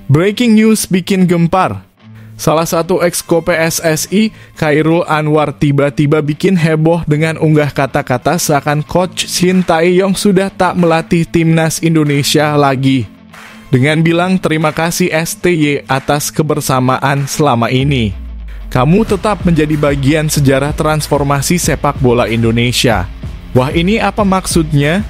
Breaking news bikin gempar. Salah satu exco PSSI, Chairul Anwar tiba-tiba bikin heboh dengan unggah kata-kata seakan Coach Shin Tae-yong sudah tak melatih timnas Indonesia lagi. Dengan bilang terima kasih STY atas kebersamaan selama ini. Kamu tetap menjadi bagian sejarah transformasi sepak bola Indonesia. Wah, ini apa maksudnya?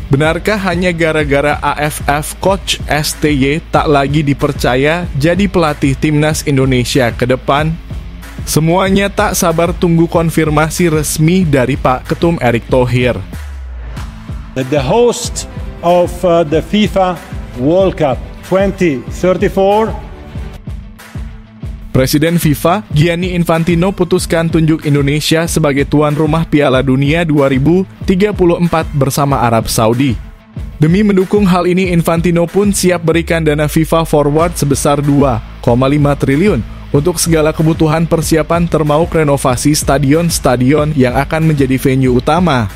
Benarkah hanya gara-gara AFF Coach STY tak lagi dipercaya jadi pelatih timnas Indonesia ke depan? Semuanya tak sabar tunggu konfirmasi resmi dari Pak Ketum Erick Thohir. The host of the FIFA World Cup 2034. Presiden FIFA, Gianni Infantino putuskan tunjuk Indonesia sebagai tuan rumah Piala Dunia 2034 bersama Arab Saudi. Demi mendukung hal ini, Infantino pun siap berikan dana FIFA forward sebesar 2,5 triliun untuk segala kebutuhan persiapan termasuk renovasi stadion-stadion yang akan menjadi venue utama.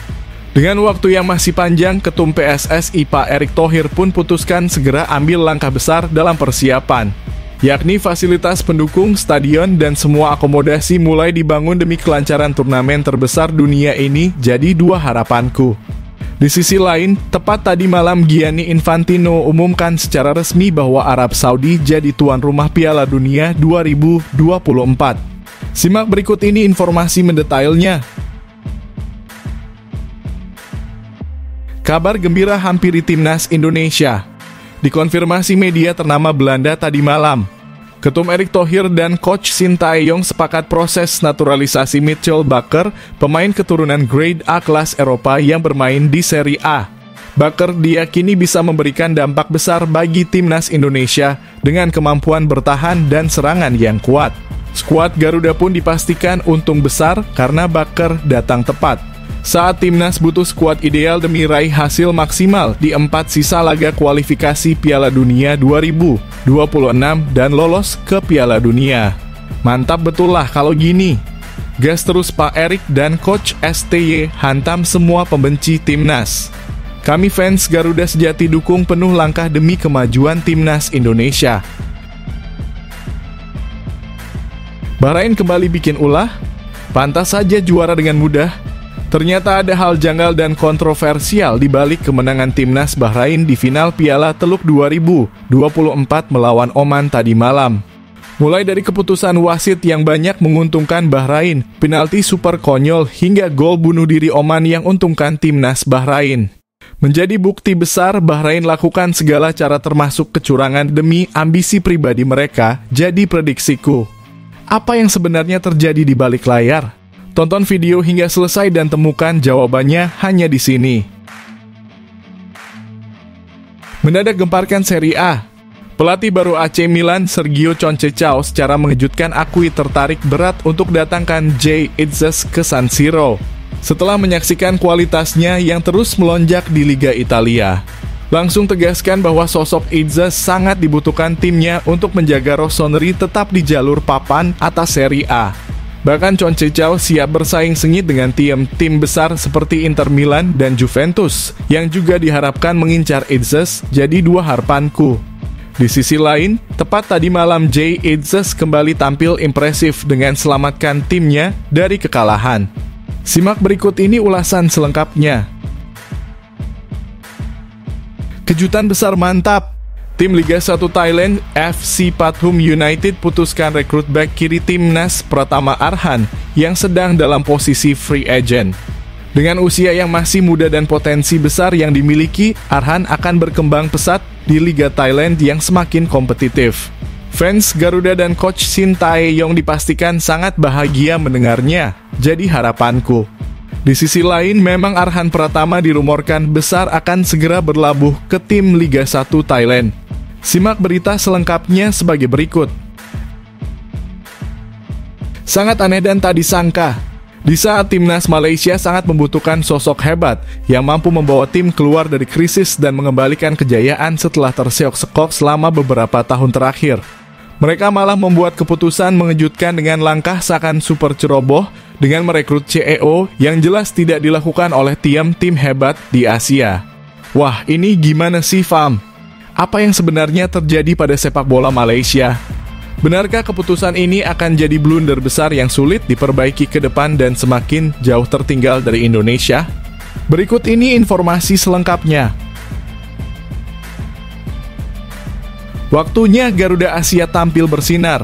Dengan waktu yang masih panjang, Ketum PSSI Pak Erick Thohir pun putuskan segera ambil langkah besar dalam persiapan, yakni fasilitas pendukung, stadion, dan semua akomodasi mulai dibangun demi kelancaran turnamen terbesar dunia ini jadi dua harapanku. Di sisi lain, tepat tadi malam Gianni Infantino umumkan secara resmi bahwa Arab Saudi jadi tuan rumah Piala Dunia 2024. Simak berikut ini informasi mendetailnya. Kabar gembira hampiri timnas Indonesia. Dikonfirmasi media ternama Belanda tadi malam, Ketum Erick Thohir dan Coach Shin Tae-yong sepakat proses naturalisasi Mitchell Bakker, pemain keturunan Grade A kelas Eropa yang bermain di Serie A. Bakker diyakini bisa memberikan dampak besar bagi timnas Indonesia dengan kemampuan bertahan dan serangan yang kuat. Skuad Garuda pun dipastikan untung besar karena Bakker datang tepat saat timnas butuh skuad ideal demi raih hasil maksimal di 4 sisa laga kualifikasi Piala Dunia 2026 dan lolos ke Piala Dunia. Mantap betul lah kalau gini. Gas terus Pak Erick dan Coach STY hantam semua pembenci timnas. Kami fans Garuda sejati dukung penuh langkah demi kemajuan timnas Indonesia. Bahrain kembali bikin ulah? Pantas saja juara dengan mudah. Ternyata ada hal janggal dan kontroversial di balik kemenangan timnas Bahrain di final Piala Teluk 2024 melawan Oman tadi malam. Mulai dari keputusan wasit yang banyak menguntungkan Bahrain, penalti super konyol hingga gol bunuh diri Oman yang untungkan timnas Bahrain. Menjadi bukti besar Bahrain lakukan segala cara termasuk kecurangan demi ambisi pribadi mereka, jadi prediksiku. Apa yang sebenarnya terjadi di balik layar? Tonton video hingga selesai dan temukan jawabannya hanya di sini. Mendadak gemparkan Serie A. Pelatih baru AC Milan, Sergio Conceição, secara mengejutkan akui tertarik berat untuk datangkan Jay Itzes ke San Siro setelah menyaksikan kualitasnya yang terus melonjak di Liga Italia. Langsung tegaskan bahwa sosok Itzes sangat dibutuhkan timnya untuk menjaga Rossoneri tetap di jalur papan atas Serie A. Bahkan Conceição siap bersaing sengit dengan tim besar seperti Inter Milan dan Juventus, yang juga diharapkan mengincar Itzes, jadi dua harapanku. Di sisi lain, tepat tadi malam Jay Itzes kembali tampil impresif dengan selamatkan timnya dari kekalahan. Simak berikut ini ulasan selengkapnya. Kejutan besar mantap. Tim Liga 1 Thailand, FC Pathum United putuskan rekrut bek kiri timnas Pratama Arhan yang sedang dalam posisi free agent. Dengan usia yang masih muda dan potensi besar yang dimiliki, Arhan akan berkembang pesat di Liga Thailand yang semakin kompetitif. Fans Garuda dan Coach Shin Tae-yong dipastikan sangat bahagia mendengarnya, jadi harapanku. Di sisi lain, memang Arhan Pratama dirumorkan besar akan segera berlabuh ke tim Liga 1 Thailand. Simak berita selengkapnya sebagai berikut. Sangat aneh dan tak disangka. Di saat timnas Malaysia sangat membutuhkan sosok hebat yang mampu membawa tim keluar dari krisis dan mengembalikan kejayaan setelah terseok-sekok selama beberapa tahun terakhir, mereka malah membuat keputusan mengejutkan dengan langkah seakan super ceroboh dengan merekrut CEO yang jelas tidak dilakukan oleh tim hebat di Asia. Wah, ini gimana sih, fam? Apa yang sebenarnya terjadi pada sepak bola Malaysia? Benarkah keputusan ini akan jadi blunder besar yang sulit diperbaiki ke depan dan semakin jauh tertinggal dari Indonesia? Berikut ini informasi selengkapnya. Waktunya Garuda Asia tampil bersinar.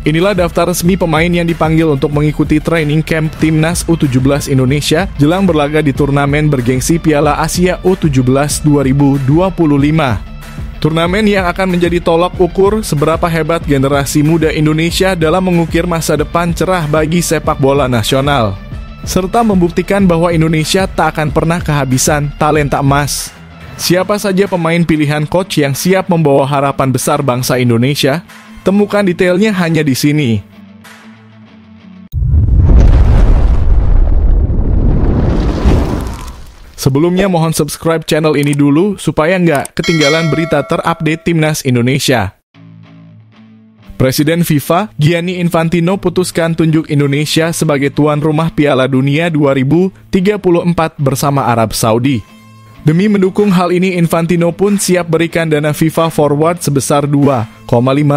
Inilah daftar resmi pemain yang dipanggil untuk mengikuti training camp Timnas U17 Indonesia jelang berlaga di turnamen bergengsi Piala Asia U17 2025. Turnamen yang akan menjadi tolak ukur seberapa hebat generasi muda Indonesia dalam mengukir masa depan cerah bagi sepak bola nasional, serta membuktikan bahwa Indonesia tak akan pernah kehabisan talenta emas. Siapa saja pemain pilihan coach yang siap membawa harapan besar bangsa Indonesia? Temukan detailnya hanya di sini. Sebelumnya mohon subscribe channel ini dulu supaya nggak ketinggalan berita terupdate Timnas Indonesia. Presiden FIFA, Gianni Infantino putuskan tunjuk Indonesia sebagai tuan rumah Piala Dunia 2034 bersama Arab Saudi. Demi mendukung hal ini, Infantino pun siap berikan dana FIFA forward sebesar 2,5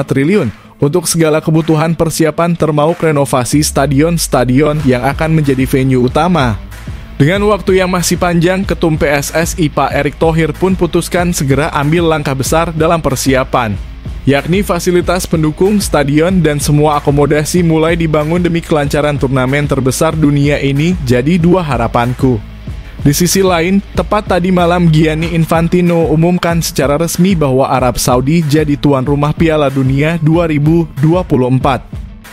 triliun untuk segala kebutuhan persiapan termasuk renovasi stadion-stadion yang akan menjadi venue utama. Dengan waktu yang masih panjang, Ketum PSSI Pak Erick Thohir pun putuskan segera ambil langkah besar dalam persiapan, yakni fasilitas pendukung, stadion, dan semua akomodasi mulai dibangun demi kelancaran turnamen terbesar dunia ini jadi dua harapanku. Di sisi lain, tepat tadi malam Gianni Infantino umumkan secara resmi bahwa Arab Saudi jadi tuan rumah Piala Dunia 2024.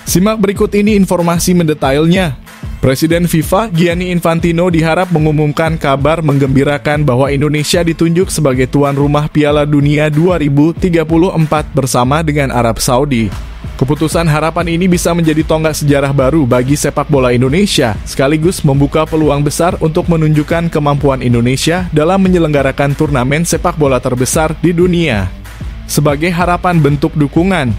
Simak berikut ini informasi mendetailnya. Presiden FIFA Gianni Infantino diharap mengumumkan kabar menggembirakan bahwa Indonesia ditunjuk sebagai tuan rumah Piala Dunia 2034 bersama dengan Arab Saudi. Keputusan harapan ini bisa menjadi tonggak sejarah baru bagi sepak bola Indonesia, sekaligus membuka peluang besar untuk menunjukkan kemampuan Indonesia dalam menyelenggarakan turnamen sepak bola terbesar di dunia. Sebagai harapan bentuk dukungan,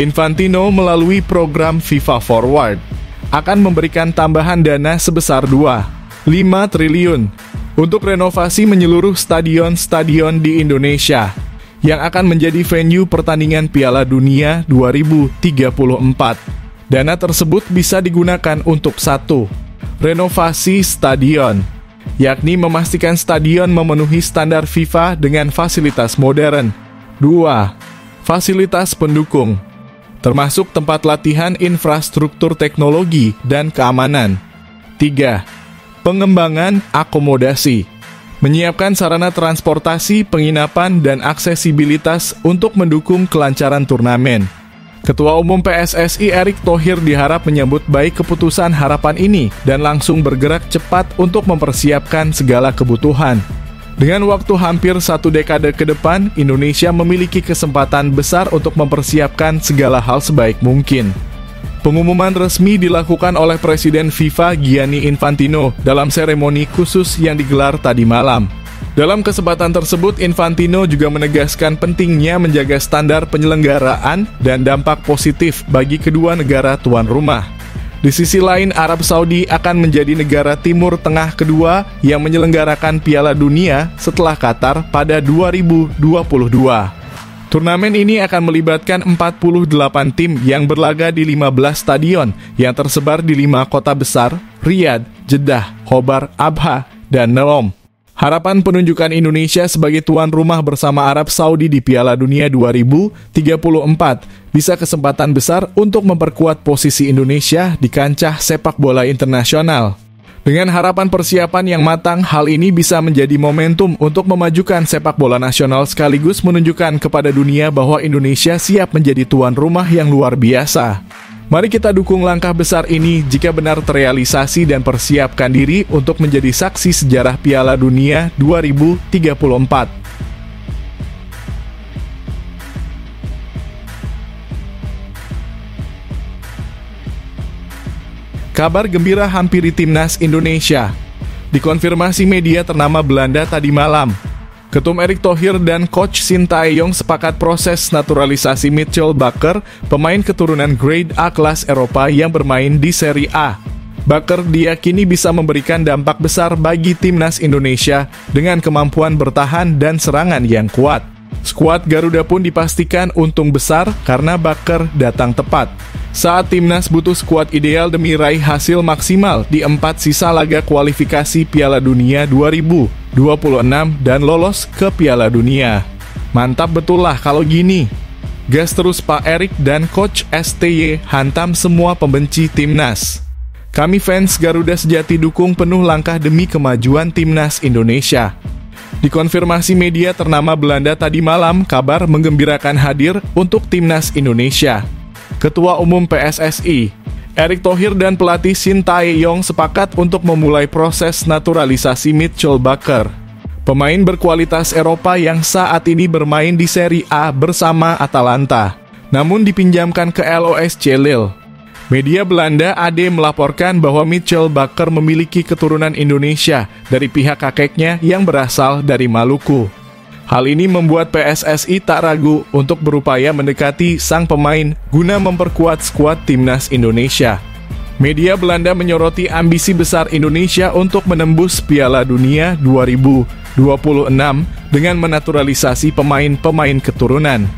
Infantino melalui program FIFA Forward akan memberikan tambahan dana sebesar 2,5 triliun untuk renovasi menyeluruh stadion-stadion di Indonesia yang akan menjadi venue pertandingan Piala Dunia 2034. Dana tersebut bisa digunakan untuk 1. Renovasi stadion, yakni memastikan stadion memenuhi standar FIFA dengan fasilitas modern. 2. Fasilitas pendukung, termasuk tempat latihan, infrastruktur teknologi, dan keamanan. 3. Pengembangan akomodasi, menyiapkan sarana transportasi, penginapan, dan aksesibilitas untuk mendukung kelancaran turnamen. Ketua Umum PSSI Erick Thohir diharap menyambut baik keputusan harapan ini dan langsung bergerak cepat untuk mempersiapkan segala kebutuhan. Dengan waktu hampir 1 dekade ke depan, Indonesia memiliki kesempatan besar untuk mempersiapkan segala hal sebaik mungkin. Pengumuman resmi dilakukan oleh Presiden FIFA Gianni Infantino dalam seremoni khusus yang digelar tadi malam. Dalam kesempatan tersebut, Infantino juga menegaskan pentingnya menjaga standar penyelenggaraan dan dampak positif bagi kedua negara tuan rumah. Di sisi lain, Arab Saudi akan menjadi negara Timur Tengah kedua yang menyelenggarakan Piala Dunia setelah Qatar pada 2022. Turnamen ini akan melibatkan 48 tim yang berlaga di 15 stadion yang tersebar di 5 kota besar, Riyadh, Jeddah, Khobar, Abha, dan Neom. Harapan penunjukan Indonesia sebagai tuan rumah bersama Arab Saudi di Piala Dunia 2034 bisa kesempatan besar untuk memperkuat posisi Indonesia di kancah sepak bola internasional. Dengan harapan persiapan yang matang, hal ini bisa menjadi momentum untuk memajukan sepak bola nasional sekaligus menunjukkan kepada dunia bahwa Indonesia siap menjadi tuan rumah yang luar biasa. Mari kita dukung langkah besar ini jika benar terrealisasi dan persiapkan diri untuk menjadi saksi sejarah Piala Dunia 2034. Kabar gembira hampiri Timnas Indonesia. Dikonfirmasi media ternama Belanda tadi malam, Ketum Erick Thohir dan Coach Sintayong sepakat proses naturalisasi Mitchell Bakker, pemain keturunan Grade A kelas Eropa yang bermain di Serie A. Bakker diyakini bisa memberikan dampak besar bagi Timnas Indonesia dengan kemampuan bertahan dan serangan yang kuat. Skuad Garuda pun dipastikan untung besar karena Baker datang tepat. Saat timnas butuh skuad ideal demi raih hasil maksimal di 4 sisa laga kualifikasi Piala Dunia 2026 dan lolos ke Piala Dunia. Mantap betul lah kalau gini. Gas terus Pak Erik dan Coach STY hantam semua pembenci timnas. Kami fans Garuda sejati dukung penuh langkah demi kemajuan timnas Indonesia. Dikonfirmasi media ternama Belanda tadi malam, kabar menggembirakan hadir untuk timnas Indonesia. Ketua Umum PSSI, Erick Thohir dan pelatih Shin Tae-yong sepakat untuk memulai proses naturalisasi Mitchell Baker, pemain berkualitas Eropa yang saat ini bermain di Serie A bersama Atalanta, namun dipinjamkan ke LOSC Lille. Media Belanda AD melaporkan bahwa Mitchell Baker memiliki keturunan Indonesia dari pihak kakeknya yang berasal dari Maluku. Hal ini membuat PSSI tak ragu untuk berupaya mendekati sang pemain guna memperkuat skuad timnas Indonesia. Media Belanda menyoroti ambisi besar Indonesia untuk menembus Piala Dunia 2026 dengan menaturalisasi pemain-pemain keturunan.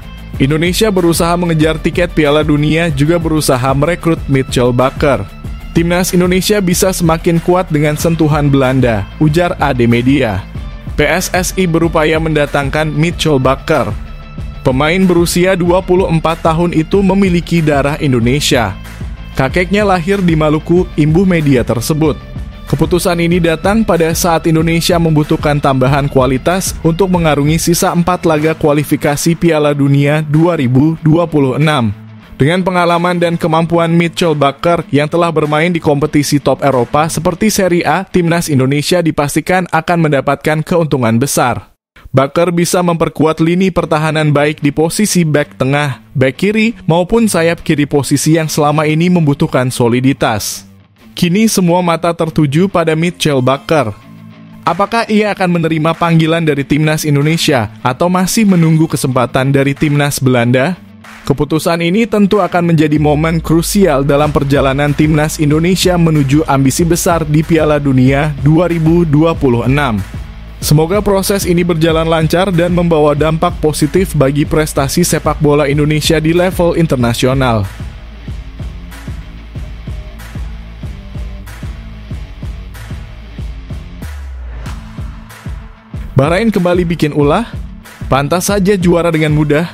Indonesia berusaha mengejar tiket Piala Dunia juga berusaha merekrut Mitchell Baker. Timnas Indonesia bisa semakin kuat dengan sentuhan Belanda, ujar AD Media. PSSI berupaya mendatangkan Mitchell Baker. Pemain berusia 24 tahun itu memiliki darah Indonesia. Kakeknya lahir di Maluku, imbuh media tersebut. Keputusan ini datang pada saat Indonesia membutuhkan tambahan kualitas untuk mengarungi sisa 4 laga kualifikasi Piala Dunia 2026. Dengan pengalaman dan kemampuan Mitchell Baker yang telah bermain di kompetisi top Eropa seperti Serie A, timnas Indonesia dipastikan akan mendapatkan keuntungan besar. Baker bisa memperkuat lini pertahanan baik di posisi bek tengah, bek kiri, maupun sayap kiri, posisi yang selama ini membutuhkan soliditas. Kini semua mata tertuju pada Mitchell Baker. Apakah ia akan menerima panggilan dari timnas Indonesia atau masih menunggu kesempatan dari timnas Belanda? Keputusan ini tentu akan menjadi momen krusial dalam perjalanan timnas Indonesia menuju ambisi besar di Piala Dunia 2026. Semoga proses ini berjalan lancar dan membawa dampak positif bagi prestasi sepak bola Indonesia di level internasional. Bahrain kembali bikin ulah? Pantas saja juara dengan mudah?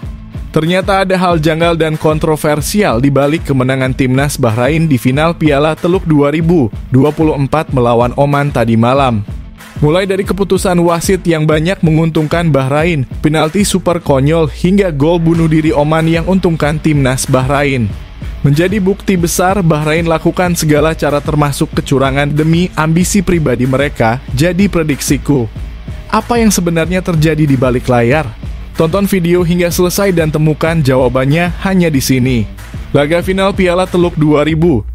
Ternyata ada hal janggal dan kontroversial di balik kemenangan timnas Bahrain di final Piala Teluk 2024 melawan Oman tadi malam. Mulai dari keputusan wasit yang banyak menguntungkan Bahrain, penalti super konyol hingga gol bunuh diri Oman yang untungkan timnas Bahrain. Menjadi bukti besar Bahrain lakukan segala cara termasuk kecurangan demi ambisi pribadi mereka, jadi prediksiku. Apa yang sebenarnya terjadi di balik layar? Tonton video hingga selesai dan temukan jawabannya hanya di sini. Laga final Piala Teluk 2024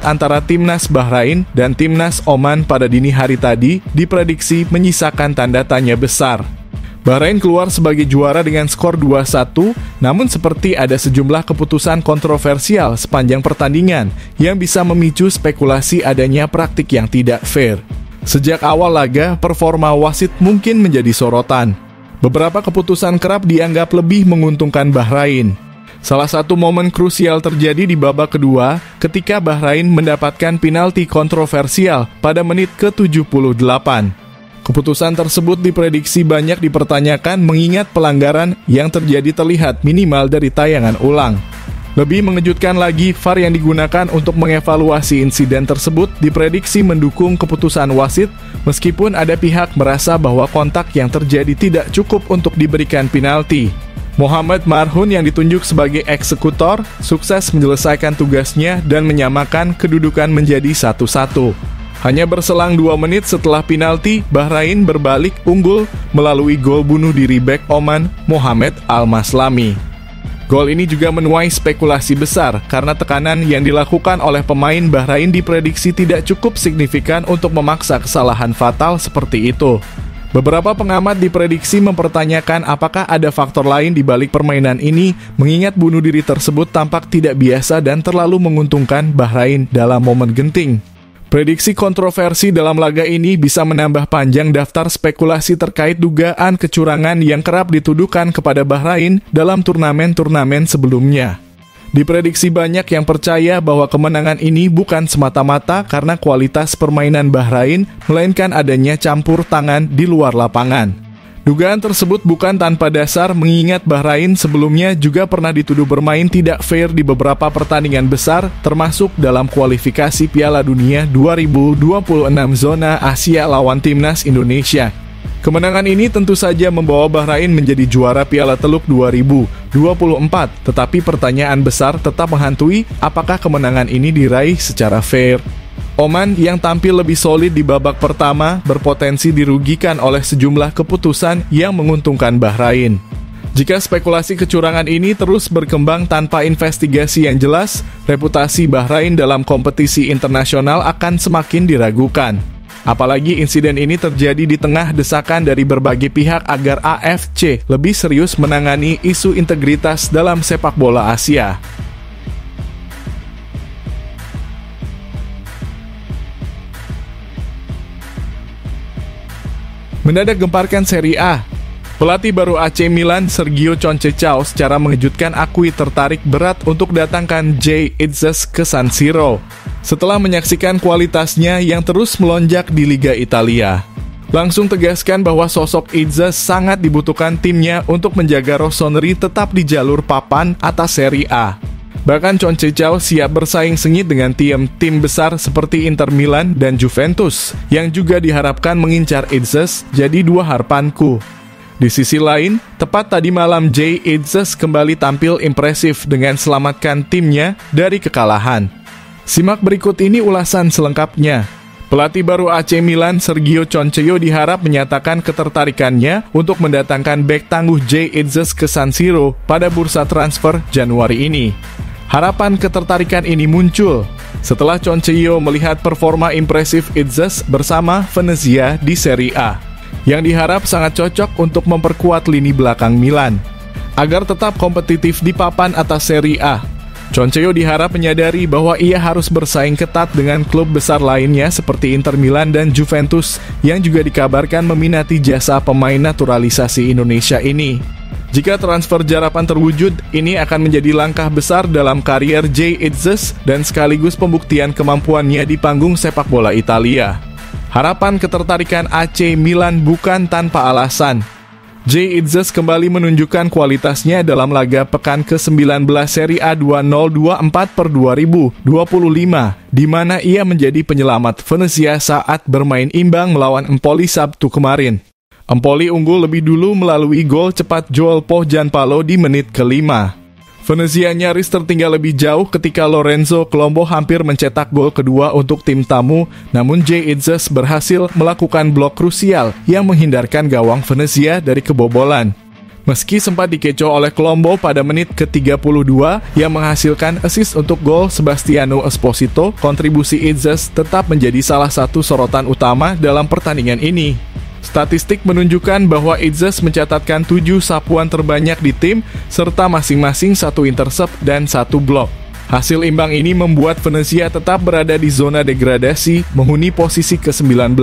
antara timnas Bahrain dan timnas Oman pada dini hari tadi diprediksi menyisakan tanda tanya besar. Bahrain keluar sebagai juara dengan skor 2-1, namun seperti ada sejumlah keputusan kontroversial sepanjang pertandingan yang bisa memicu spekulasi adanya praktik yang tidak fair. Sejak awal laga, performa wasit mungkin menjadi sorotan. Beberapa keputusan kerap dianggap lebih menguntungkan Bahrain. Salah satu momen krusial terjadi di babak kedua ketika Bahrain mendapatkan penalti kontroversial pada menit ke-78. Keputusan tersebut diprediksi banyak dipertanyakan mengingat pelanggaran yang terjadi terlihat minimal dari tayangan ulang. Lebih mengejutkan lagi, VAR yang digunakan untuk mengevaluasi insiden tersebut diprediksi mendukung keputusan wasit, meskipun ada pihak merasa bahwa kontak yang terjadi tidak cukup untuk diberikan penalti. Mohamed Marhoun yang ditunjuk sebagai eksekutor, sukses menyelesaikan tugasnya dan menyamakan kedudukan menjadi 1-1. Hanya berselang 2 menit setelah penalti, Bahrain berbalik unggul melalui gol bunuh diri bek Oman, Mohamed Al-Maslami. Gol ini juga menuai spekulasi besar karena tekanan yang dilakukan oleh pemain Bahrain diprediksi tidak cukup signifikan untuk memaksa kesalahan fatal seperti itu. Beberapa pengamat diprediksi mempertanyakan apakah ada faktor lain di balik permainan ini, mengingat bunuh diri tersebut tampak tidak biasa dan terlalu menguntungkan Bahrain dalam momen genting. Prediksi kontroversi dalam laga ini bisa menambah panjang daftar spekulasi terkait dugaan kecurangan yang kerap dituduhkan kepada Bahrain dalam turnamen-turnamen sebelumnya. Diprediksi banyak yang percaya bahwa kemenangan ini bukan semata-mata karena kualitas permainan Bahrain, melainkan adanya campur tangan di luar lapangan. Dugaan tersebut bukan tanpa dasar mengingat Bahrain sebelumnya juga pernah dituduh bermain tidak fair di beberapa pertandingan besar, termasuk dalam kualifikasi Piala Dunia 2026 zona Asia lawan Timnas Indonesia. Kemenangan ini tentu saja membawa Bahrain menjadi juara Piala Teluk 2024, tetapi pertanyaan besar tetap menghantui apakah kemenangan ini diraih secara fair. Oman yang tampil lebih solid di babak pertama berpotensi dirugikan oleh sejumlah keputusan yang menguntungkan Bahrain. Jika spekulasi kecurangan ini terus berkembang tanpa investigasi yang jelas, reputasi Bahrain dalam kompetisi internasional akan semakin diragukan. Apalagi insiden ini terjadi di tengah desakan dari berbagai pihak agar AFC lebih serius menangani isu integritas dalam sepak bola Asia. Mendadak gemparkan Serie A. Pelatih baru AC Milan, Sergio Conceição, secara mengejutkan akui tertarik berat untuk datangkan Jay Itzes ke San Siro setelah menyaksikan kualitasnya yang terus melonjak di Liga Italia. Langsung tegaskan bahwa sosok Itzes sangat dibutuhkan timnya untuk menjaga Rossoneri tetap di jalur papan atas Serie A. Bahkan Conceição siap bersaing sengit dengan tim besar seperti Inter Milan dan Juventus, yang juga diharapkan mengincar Itzes, jadi dua harapanku. Di sisi lain, tepat tadi malam Jay Itzes kembali tampil impresif dengan selamatkan timnya dari kekalahan. Simak berikut ini ulasan selengkapnya. Pelatih baru AC Milan, Sergio Conceição, diharap menyatakan ketertarikannya untuk mendatangkan bek tangguh Jay Itzes ke San Siro pada bursa transfer Januari ini. Harapan ketertarikan ini muncul setelah Conceição melihat performa impresif Itzes bersama Venezia di Serie A, yang diharap sangat cocok untuk memperkuat lini belakang Milan agar tetap kompetitif di papan atas Serie A. Conceição diharap menyadari bahwa ia harus bersaing ketat dengan klub besar lainnya seperti Inter Milan dan Juventus yang juga dikabarkan meminati jasa pemain naturalisasi Indonesia ini. Jika transfer Jarapan terwujud, ini akan menjadi langkah besar dalam karier Jay Itzes dan sekaligus pembuktian kemampuannya di panggung sepak bola Italia. Harapan ketertarikan AC Milan bukan tanpa alasan. Jay Itzes kembali menunjukkan kualitasnya dalam laga pekan ke-19 Serie A 2024/2025, di mana ia menjadi penyelamat Venezia saat bermain imbang melawan Empoli Sabtu kemarin. Empoli unggul lebih dulu melalui gol cepat Joel Pohjanpalo di menit ke-5. Venezia nyaris tertinggal lebih jauh ketika Lorenzo Colombo hampir mencetak gol kedua untuk tim tamu, namun Jay Itzes berhasil melakukan blok krusial yang menghindarkan gawang Venezia dari kebobolan. Meski sempat dikecoh oleh Colombo pada menit ke-32 yang menghasilkan assist untuk gol Sebastiano Esposito, kontribusi Itzes tetap menjadi salah satu sorotan utama dalam pertandingan ini. Statistik menunjukkan bahwa Itzes mencatatkan 7 sapuan terbanyak di tim, serta masing-masing 1 intercept dan 1 blok. Hasil imbang ini membuat Venezia tetap berada di zona degradasi, menghuni posisi ke-19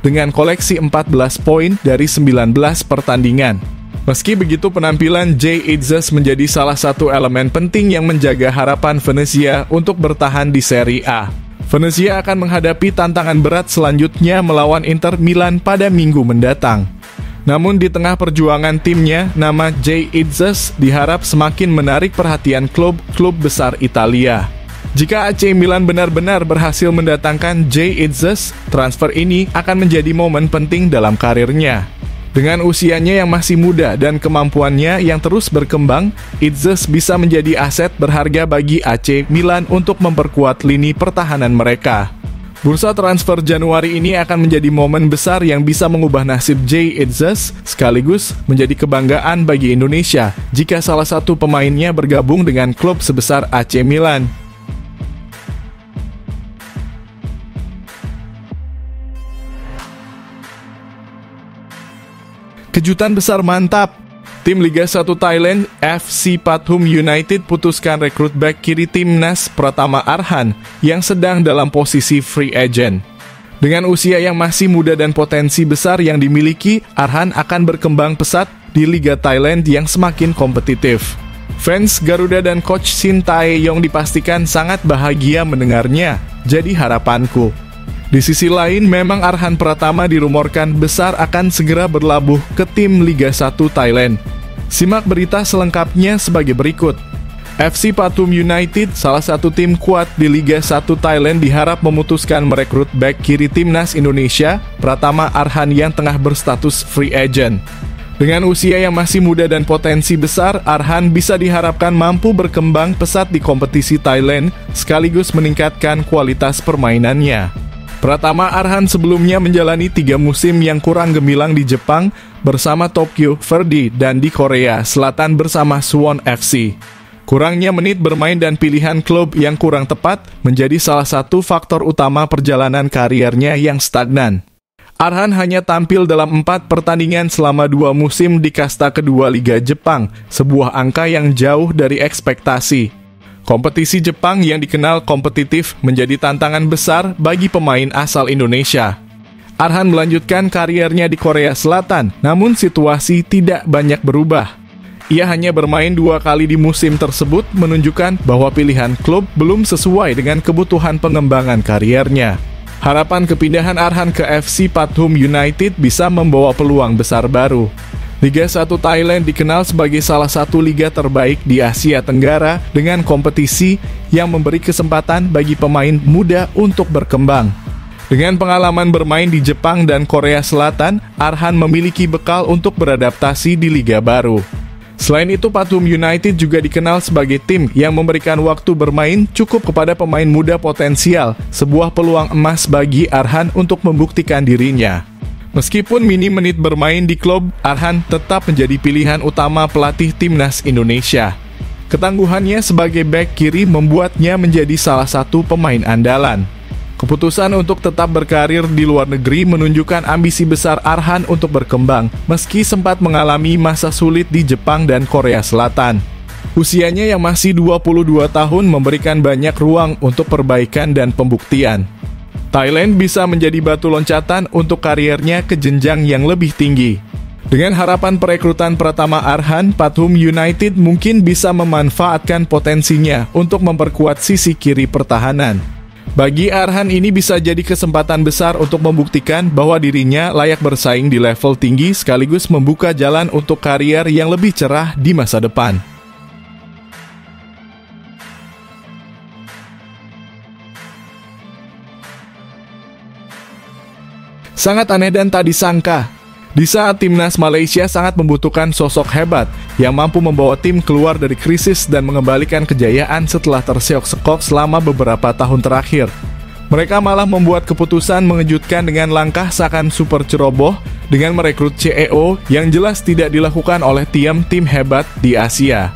dengan koleksi 14 poin dari 19 pertandingan. Meski begitu, penampilan Jay Itzes menjadi salah satu elemen penting yang menjaga harapan Venezia untuk bertahan di Serie A. Venezia akan menghadapi tantangan berat selanjutnya melawan Inter Milan pada minggu mendatang. Namun di tengah perjuangan timnya, nama Jay Itzes diharap semakin menarik perhatian klub-klub besar Italia. Jika AC Milan benar-benar berhasil mendatangkan Jay Itzes, transfer ini akan menjadi momen penting dalam karirnya. Dengan usianya yang masih muda dan kemampuannya yang terus berkembang, Itzes bisa menjadi aset berharga bagi AC Milan untuk memperkuat lini pertahanan mereka. Bursa transfer Januari ini akan menjadi momen besar yang bisa mengubah nasib Jay Itzes, sekaligus menjadi kebanggaan bagi Indonesia jika salah satu pemainnya bergabung dengan klub sebesar AC Milan. Kejutan besar mantap. Tim Liga 1 Thailand, FC Pathum United putuskan rekrut bek kiri timnas Pratama Arhan yang sedang dalam posisi free agent. Dengan usia yang masih muda dan potensi besar yang dimiliki, Arhan akan berkembang pesat di Liga Thailand yang semakin kompetitif. Fans Garuda dan Coach Shin Tae-yong dipastikan sangat bahagia mendengarnya, jadi harapanku. Di sisi lain, memang Arhan Pratama dirumorkan besar akan segera berlabuh ke tim Liga 1 Thailand. Simak berita selengkapnya sebagai berikut. FC Pathum United, salah satu tim kuat di Liga 1 Thailand, diharap memutuskan merekrut bek kiri timnas Indonesia, Pratama Arhan yang tengah berstatus free agent. Dengan usia yang masih muda dan potensi besar, Arhan bisa diharapkan mampu berkembang pesat di kompetisi Thailand, sekaligus meningkatkan kualitas permainannya. Pratama Arhan sebelumnya menjalani 3 musim yang kurang gemilang di Jepang bersama Tokyo Verdy dan di Korea Selatan bersama Suwon FC. Kurangnya menit bermain dan pilihan klub yang kurang tepat menjadi salah satu faktor utama perjalanan kariernya yang stagnan. Arhan hanya tampil dalam 4 pertandingan selama 2 musim di kasta kedua Liga Jepang, sebuah angka yang jauh dari ekspektasi. Kompetisi Jepang yang dikenal kompetitif menjadi tantangan besar bagi pemain asal Indonesia. Arhan melanjutkan kariernya di Korea Selatan, namun situasi tidak banyak berubah. Ia hanya bermain 2 kali di musim tersebut, menunjukkan bahwa pilihan klub belum sesuai dengan kebutuhan pengembangan kariernya. Harapan kepindahan Arhan ke FC Pathum United bisa membawa peluang besar baru. Liga 1 Thailand dikenal sebagai salah satu liga terbaik di Asia Tenggara dengan kompetisi yang memberi kesempatan bagi pemain muda untuk berkembang. Dengan pengalaman bermain di Jepang dan Korea Selatan, Arhan memiliki bekal untuk beradaptasi di liga baru. Selain itu, Pathum United juga dikenal sebagai tim yang memberikan waktu bermain cukup kepada pemain muda potensial, sebuah peluang emas bagi Arhan untuk membuktikan dirinya. Meskipun minim menit bermain di klub, Arhan tetap menjadi pilihan utama pelatih timnas Indonesia. Ketangguhannya sebagai bek kiri membuatnya menjadi salah satu pemain andalan. Keputusan untuk tetap berkarir di luar negeri menunjukkan ambisi besar Arhan untuk berkembang, meski sempat mengalami masa sulit di Jepang dan Korea Selatan. Usianya yang masih 22 tahun memberikan banyak ruang untuk perbaikan dan pembuktian. Thailand bisa menjadi batu loncatan untuk kariernya ke jenjang yang lebih tinggi. Dengan harapan perekrutan Pratama Arhan, Pathum United mungkin bisa memanfaatkan potensinya untuk memperkuat sisi kiri pertahanan. Bagi Arhan ini bisa jadi kesempatan besar untuk membuktikan bahwa dirinya layak bersaing di level tinggi sekaligus membuka jalan untuk karier yang lebih cerah di masa depan. Sangat aneh dan tak disangka, di saat timnas Malaysia sangat membutuhkan sosok hebat yang mampu membawa tim keluar dari krisis dan mengembalikan kejayaan setelah terseok-sekok selama beberapa tahun terakhir. Mereka malah membuat keputusan mengejutkan dengan langkah seakan super ceroboh dengan merekrut CEO yang jelas tidak dilakukan oleh tim hebat di Asia.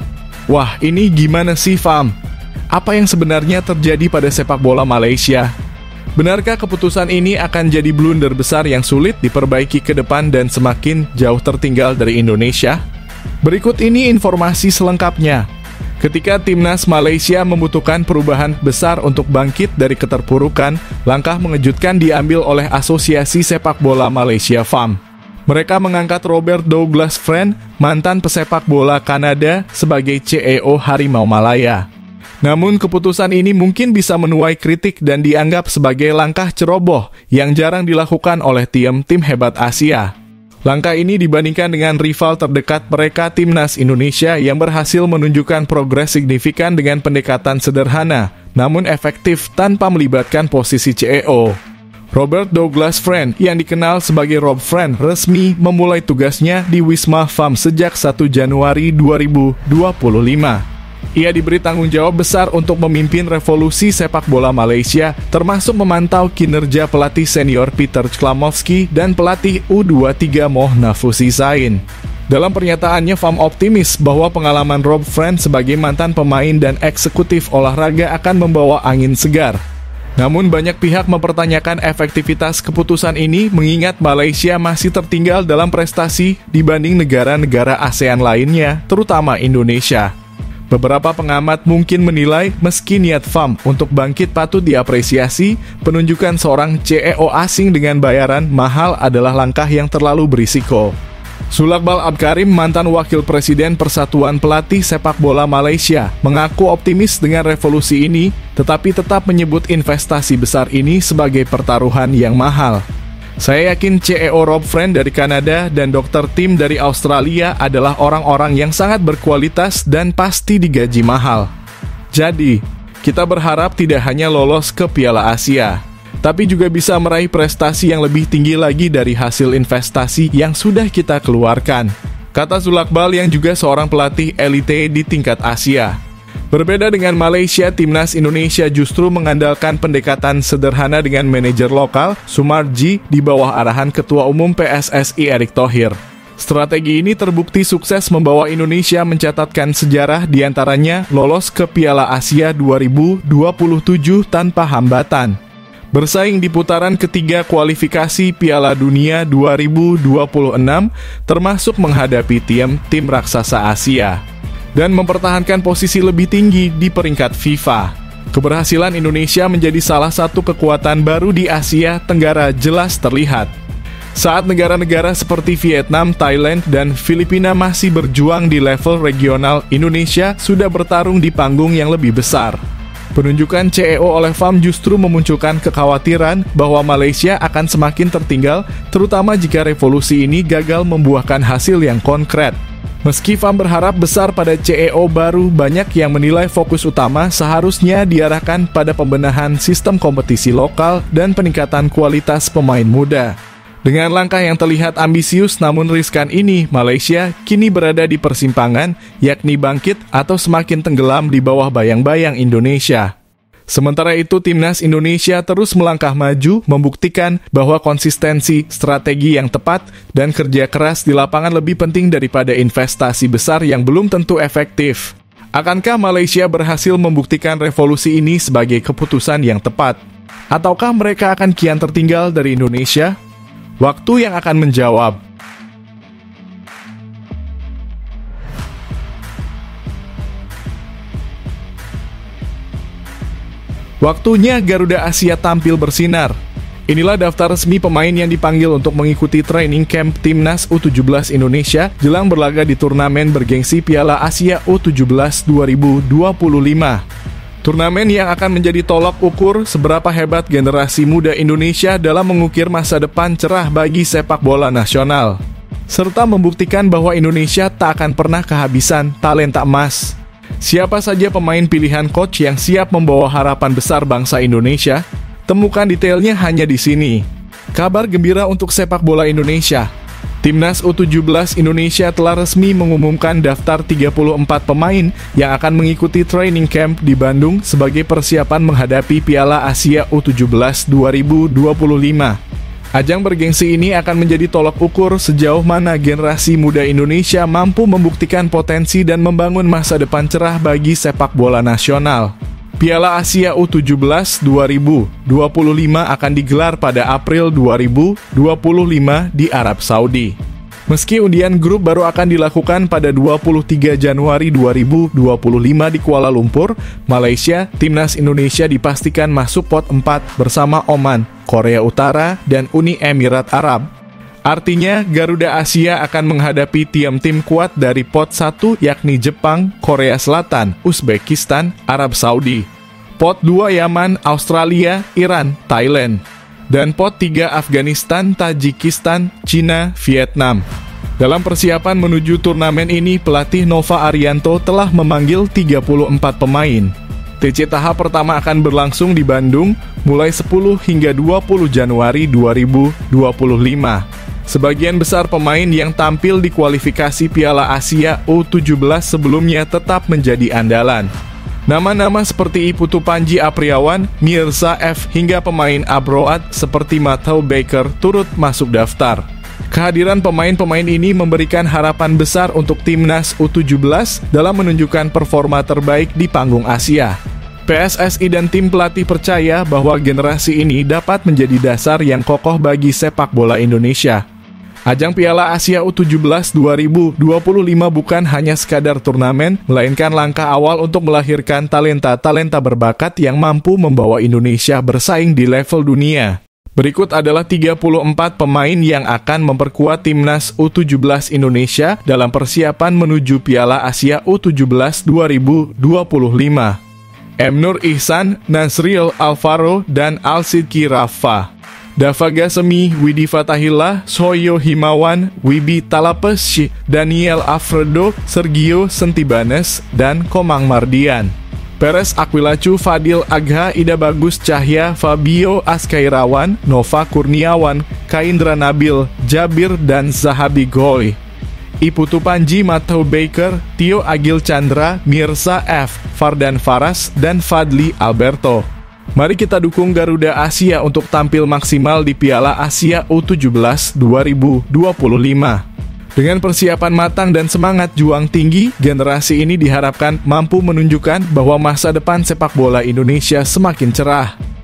Wah, ini gimana sih, Fam? Apa yang sebenarnya terjadi pada sepak bola Malaysia? Benarkah keputusan ini akan jadi blunder besar yang sulit diperbaiki ke depan dan semakin jauh tertinggal dari Indonesia? Berikut ini informasi selengkapnya. Ketika timnas Malaysia membutuhkan perubahan besar untuk bangkit dari keterpurukan, langkah mengejutkan diambil oleh Asosiasi Sepak Bola Malaysia FAM. Mereka mengangkat Robert Douglas Friend, mantan pesepak bola Kanada, sebagai CEO Harimau Malaya. Namun keputusan ini mungkin bisa menuai kritik dan dianggap sebagai langkah ceroboh yang jarang dilakukan oleh tim hebat Asia. Langkah ini dibandingkan dengan rival terdekat mereka timnas Indonesia yang berhasil menunjukkan progres signifikan dengan pendekatan sederhana, namun efektif tanpa melibatkan posisi CEO. Robert Douglas Friend yang dikenal sebagai Rob Friend resmi memulai tugasnya di Wisma FAM sejak 1 Januari 2025. Ia diberi tanggung jawab besar untuk memimpin revolusi sepak bola Malaysia, termasuk memantau kinerja pelatih senior Peter Klamovski dan pelatih U23 Moh Nafusi Zain. Dalam pernyataannya, FAM optimis bahwa pengalaman Rob Friend sebagai mantan pemain dan eksekutif olahraga akan membawa angin segar. Namun banyak pihak mempertanyakan efektivitas keputusan ini mengingat Malaysia masih tertinggal dalam prestasi dibanding negara-negara ASEAN lainnya, terutama Indonesia. Beberapa pengamat mungkin menilai meski niat FAM untuk bangkit patut diapresiasi, penunjukan seorang CEO asing dengan bayaran mahal adalah langkah yang terlalu berisiko. Sulakbal Abkarim, mantan wakil presiden Persatuan Pelatih Sepak Bola Malaysia, mengaku optimis dengan revolusi ini, tetapi tetap menyebut investasi besar ini sebagai pertaruhan yang mahal. Saya yakin CEO Rob Friend dari Kanada dan Dr. Tim dari Australia adalah orang-orang yang sangat berkualitas dan pasti digaji mahal. Jadi, kita berharap tidak hanya lolos ke Piala Asia, tapi juga bisa meraih prestasi yang lebih tinggi lagi dari hasil investasi yang sudah kita keluarkan, kata Sulakbal yang juga seorang pelatih elite di tingkat Asia. Berbeda dengan Malaysia, timnas Indonesia justru mengandalkan pendekatan sederhana dengan manajer lokal, Sumarji, di bawah arahan Ketua Umum PSSI Erick Thohir. Strategi ini terbukti sukses membawa Indonesia mencatatkan sejarah diantaranya lolos ke Piala Asia 2027 tanpa hambatan. Bersaing di putaran ketiga kualifikasi Piala Dunia 2026, termasuk menghadapi tim raksasa Asia, dan mempertahankan posisi lebih tinggi di peringkat FIFA. Keberhasilan Indonesia menjadi salah satu kekuatan baru di Asia Tenggara jelas terlihat. Saat negara-negara seperti Vietnam, Thailand, dan Filipina masih berjuang di level regional, Indonesia sudah bertarung di panggung yang lebih besar. Penunjukan CEO oleh FAM justru memunculkan kekhawatiran bahwa Malaysia akan semakin tertinggal, terutama jika revolusi ini gagal membuahkan hasil yang konkret. Meski FAM berharap besar pada CEO baru, banyak yang menilai fokus utama seharusnya diarahkan pada pembenahan sistem kompetisi lokal dan peningkatan kualitas pemain muda. Dengan langkah yang terlihat ambisius namun riskan ini, Malaysia kini berada di persimpangan, yakni bangkit atau semakin tenggelam di bawah bayang-bayang Indonesia. Sementara itu, timnas Indonesia terus melangkah maju, membuktikan bahwa konsistensi, strategi yang tepat, dan kerja keras di lapangan lebih penting daripada investasi besar yang belum tentu efektif. Akankah Malaysia berhasil membuktikan revolusi ini sebagai keputusan yang tepat? Ataukah mereka akan kian tertinggal dari Indonesia? Waktu yang akan menjawab. Waktunya Garuda Asia tampil bersinar. Inilah daftar resmi pemain yang dipanggil untuk mengikuti training camp Timnas U17 Indonesia jelang berlaga di turnamen bergengsi Piala Asia U17 2025. Turnamen yang akan menjadi tolak ukur seberapa hebat generasi muda Indonesia dalam mengukir masa depan cerah bagi sepak bola nasional, serta membuktikan bahwa Indonesia tak akan pernah kehabisan talenta emas. Siapa saja pemain pilihan coach yang siap membawa harapan besar bangsa Indonesia? Temukan detailnya hanya di sini. Kabar gembira untuk sepak bola Indonesia. Timnas U17 Indonesia telah resmi mengumumkan daftar 34 pemain yang akan mengikuti training camp di Bandung sebagai persiapan menghadapi Piala Asia U17 2025. Ajang bergengsi ini akan menjadi tolak ukur sejauh mana generasi muda Indonesia mampu membuktikan potensi dan membangun masa depan cerah bagi sepak bola nasional. Piala Asia U17 2025 akan digelar pada April 2025 di Arab Saudi. Meski undian grup baru akan dilakukan pada 23 Januari 2025 di Kuala Lumpur, Malaysia, timnas Indonesia dipastikan masuk pot 4 bersama Oman, Korea Utara, dan Uni Emirat Arab. Artinya, Garuda Asia akan menghadapi tim kuat dari pot 1 yakni Jepang, Korea Selatan, Uzbekistan, Arab Saudi. Pot 2 Yaman, Australia, Iran, Thailand. Dan pot 3 Afghanistan, Tajikistan, Cina, Vietnam. Dalam persiapan menuju turnamen ini, pelatih Nova Arianto telah memanggil 34 pemain. TC tahap pertama akan berlangsung di Bandung mulai 10 hingga 20 Januari 2025. Sebagian besar pemain yang tampil di kualifikasi Piala Asia U17 sebelumnya tetap menjadi andalan. Nama-nama seperti Putu Panji Apriawan, Mirza F, hingga pemain abroad seperti Matthew Baker turut masuk daftar. Kehadiran pemain-pemain ini memberikan harapan besar untuk timnas U17 dalam menunjukkan performa terbaik di panggung Asia. PSSI dan tim pelatih percaya bahwa generasi ini dapat menjadi dasar yang kokoh bagi sepak bola Indonesia. Ajang Piala Asia U17 2025 bukan hanya sekadar turnamen, melainkan langkah awal untuk melahirkan talenta-talenta berbakat yang mampu membawa Indonesia bersaing di level dunia. Berikut adalah 34 pemain yang akan memperkuat timnas U17 Indonesia dalam persiapan menuju Piala Asia U17 2025. M. Nur Ihsan, Nasril Alvaro, dan Alsidki Rafa. Dava Gasemi, Widi Fatahillah, Soyo Himawan, Wibi Talapes, Daniel Alfredo, Sergio Sentibanes, dan Komang Mardian. Peres Akwilacu, Fadil Agha, Ida Bagus Cahya, Fabio Askairawan, Nova Kurniawan, Kaindra Nabil, Jabir, dan Zahabi Goy. Iputu Panji, Matthew Baker, Tio Agil Chandra, Mirza F, Fardan Faras, dan Fadli Alberto. Mari kita dukung Garuda Asia untuk tampil maksimal di Piala Asia U17 2025. Dengan persiapan matang dan semangat juang tinggi, generasi ini diharapkan mampu menunjukkan bahwa masa depan sepak bola Indonesia semakin cerah.